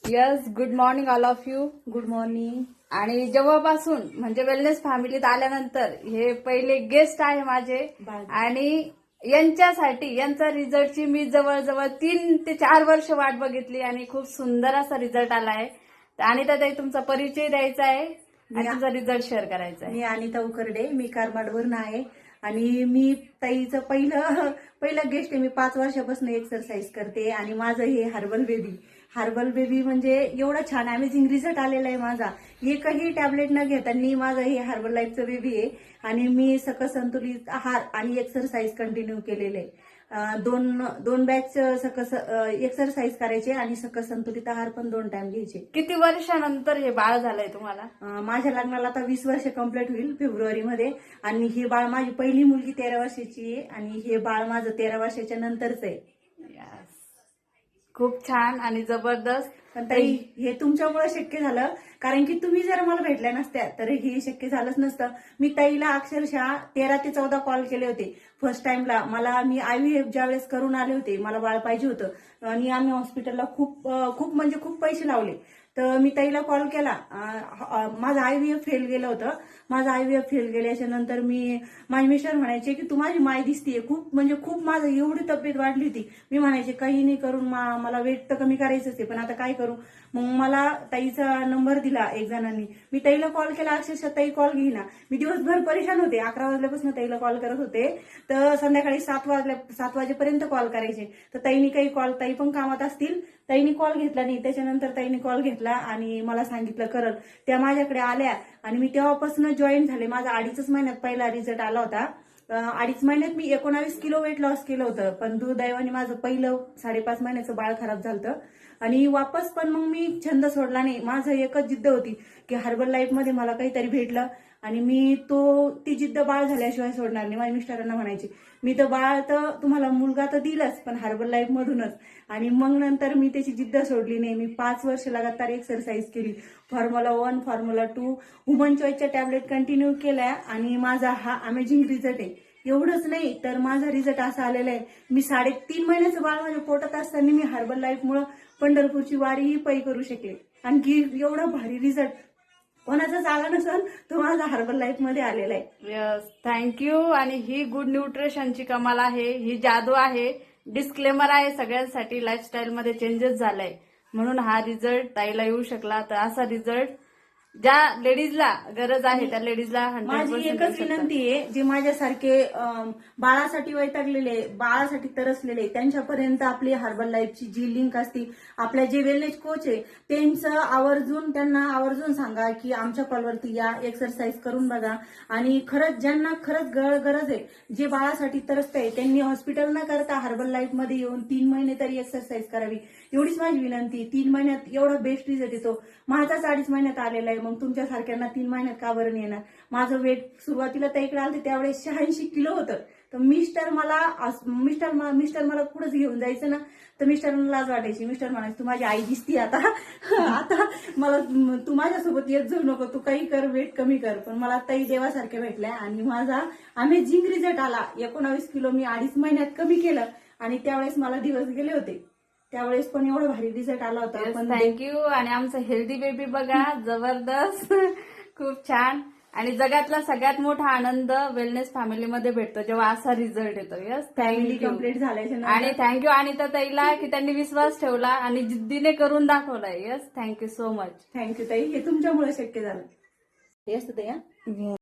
Yes, good morning all of you. Good morning. आणि जेव्हापासून म्हणजे वेलनेस फॅमिलीत आल्यानंतर हे पहिले गेस्ट आहे माझे आणि यांच्यासाठी यांचा रिझल्टची मी जवळजवळ 3 ते 4 वर्ष वाट बघितली आणि खूप सुंदर असा रिझल्ट आला आहे. आणि ताई तुमचा परिचय द्यायचा आहे आणि तुमचा रिझल्ट शेअर करायचा आहे. मी अनिता उकरडे, मी कारमाडवरून आहे आणि मी ताईचं पहिलं गेस्ट आहे. मी 5 वर्षापासून एक्सरसाइज करते आणि माझं हे हर्बल बेबी म्हणजे एवढा छान अमेझिंग रिझल्ट आलेला आहे माझा. एकही टॅबलेट न घेताना माझं हे हर्बल लाईफचं बेबी आहे आणि मी सकस संतुलित आहार आणि एक्सरसाइज कंटिन्यू केलेलं आहे. दोन बॅच सकस एक्सरसाइज करायचे आणि सकस संतुलित आहार पण 2 टाइम घ्यायचे. किती वर्षानंतर हे बाळ झालंय तुम्हाला? माझ्या लग्नाला आता 20 वर्ष कंप्लीट होईल फेब्रुवारीमध्ये आणि हे बाळ माझी पहिली मुलगी 13 वर्षाची आहे आणि हे बाळ माझं 13 वर्षाच्या नंतरच आहे. खूप छान आणि जबरदस्त. पण ताई हे तुमच्यामुळे शक्य झालं, कारण की तुम्ही जर मला भेटल्या नसत्या तर हे शक्य झालंच नसतं. मी ताईला अक्षरशः 13 ते 14 कॉल केले होते. फर्स्ट टाइमला मी IVF ज्यावेळेस करून आले होते, मला बाळ पाहिजे होतं आणि आम्ही हॉस्पिटलला खूप पैसे लावले. तर मी ताईला कॉल केला. माझं IVF फेल गेलं होतं. माझं IVF फेल गेल्याच्या नंतर माझे मिस्टर म्हणायचे की तू माझी माय दिसतीये. खूप माझं एवढी तब्येत वाढली होती. मी म्हणायचे काही नाही करून मला वेट तर कमी करायचंच आहे, पण आता काय करू. मग मला ताईचा नंबर दिला एक जणांनी. मी ताईला कॉल केला, अक्षरशः ताई कॉल घेईना. मी दिवसभर परेशान होते. 11 वाजल्यापासून ताईला कॉल करत होते तर संध्याकाळी 7 वाजेपर्यंत कॉल करायचे. तर ताईनी ताई पण कामात असतील, ताईनी कॉल घेतला नाही. त्याच्यानंतर ताईने कॉल घेतला आणि मला सांगितलं करल. त्या माझ्याकडे आल्या आणि मी तेव्हापासून जॉईन झाले. माझा 2.5 महिन्यात पहिला रिझल्ट आला होता. 2.5 महिन्यात मी 19 किलो वेट लॉस केलं होतं. पण दुर्दैवाने माझं पहिलं 5.5 महिन्याचं बाळ खराब झालं आणि वापस पण मग मी छंद सोडला नाही. माझं एकच जिद्द होती की हर्बल लाईफ मध्ये मला काहीतरी भेटलं आणि मी ती जिद्द बाळ झाल्याशिवाय सोडणार नाही. माझ्या मिस्टरांना म्हणायची मी तर बाळ तर तुम्हाला मुलगा तर दिलाच, पण हर्बल लाईफ मधूनच. आणि मग नंतर मी त्याची जिद्द सोडली नाही. मी 5 वर्ष लगातार एक्सरसाइज केली. फॉर्म्युला 1, फॉर्म्युला 2, वुमन चॉईसच्या टॅबलेट कंटिन्यू केल्या आणि माझा हा अमेझिंग रिझल्ट आहे. एवढंच नाही तर माझा रिझल्ट असा आलेला आहे, मी 3.5 महिन्याचं बाळ माझ्या पोटात असताना मी हर्बल लाईफमुळे पंढरपूरची वारीही पै करू शकले. आणखी एवढा भारी रिझल्ट कोणाचाच आला नसेल तो माझा हर्बल लाईफ मध्ये आलेला आहे. Yes, thank you. आणि ही गुड न्यूट्रिशनची कमाल आहे, ही जादू आहे. डिस्क्लेमर आहे सगळ्यांसाठी, लाईफस्टाईल मध्ये चेंजेस झालाय म्हणून हा रिझल्ट ताईला येऊ शकला. तर असा रिझल्ट ज्या लेडीजला गरज आहे त्या लेडीजला माझी एकच विनंती आहे, जे माझ्यासारखे बाळासाठी वैतागलेले, बाळासाठी तरसलेले, त्यांच्यापर्यंत आपली हर्बल लाईफची जी लिंक असते, आपल्या जे वेलनेस कोच आहे त्यांना आवर्जून सांगा की आमच्या कॉलवरती या, एक्सरसाइज करून बघा. आणि ज्यांना खरंच गरज आहे, जे बाळासाठी तरसतंय, त्यांनी हॉस्पिटल न करता हर्बल लाईफ मध्ये येऊन 3 महिने तरी एक्सरसाइज करावी. एवढीच माझी विनंती. 3 महिन्यात एवढा बेस्ट रिझल्ट येतो. माझाच 2.5 महिन्यात आलेला आहे, मग तुमच्या सारख्यांना 3 महिन्यात का बरं नाही येणार. माझं वेट सुरुवातीला ताईकडे आलं त्यावेळेस 86 किलो होतं. तर मिस्टर मला पुढेच घेऊन जायचं ना, तर मिस्टरांना लाज वाटायची. मिस्टर म्हणायचे तू माझी आई दिसती आता मला तू माझ्यासोबत येत जाऊ नको, तू काही कर, वेट कमी कर. पण मला ताई देवासारख्या भेटल्या आणि माझा अमेझिंग रिझल्ट आला. 19 किलो मी 2.5 महिन्यात कमी केलं आणि त्यावेळेस मला दिवस गेले होते. त्यावेळेस पण एवढा भारी रिझल्ट आला होता. पण थँक्यू. आणि आमचं हेल्दी बेबी बघा, जबरदस्त, खूप छान. आणि जगातला सगळ्यात मोठा आनंद वेलनेस फॅमिलीमध्ये भेटतो जेव्हा असा रिझल्ट येतो. यस, फॅमिली कंप्लीट झाल्याच्या आणि थँक्यू अनिता ताईला की त्यांनी विश्वास ठेवला आणि जिद्दीने करून दाखवलाय. Yes, thank you so much. Thank you ताई, हे तुमच्यामुळे शक्य झालं. येस ताई.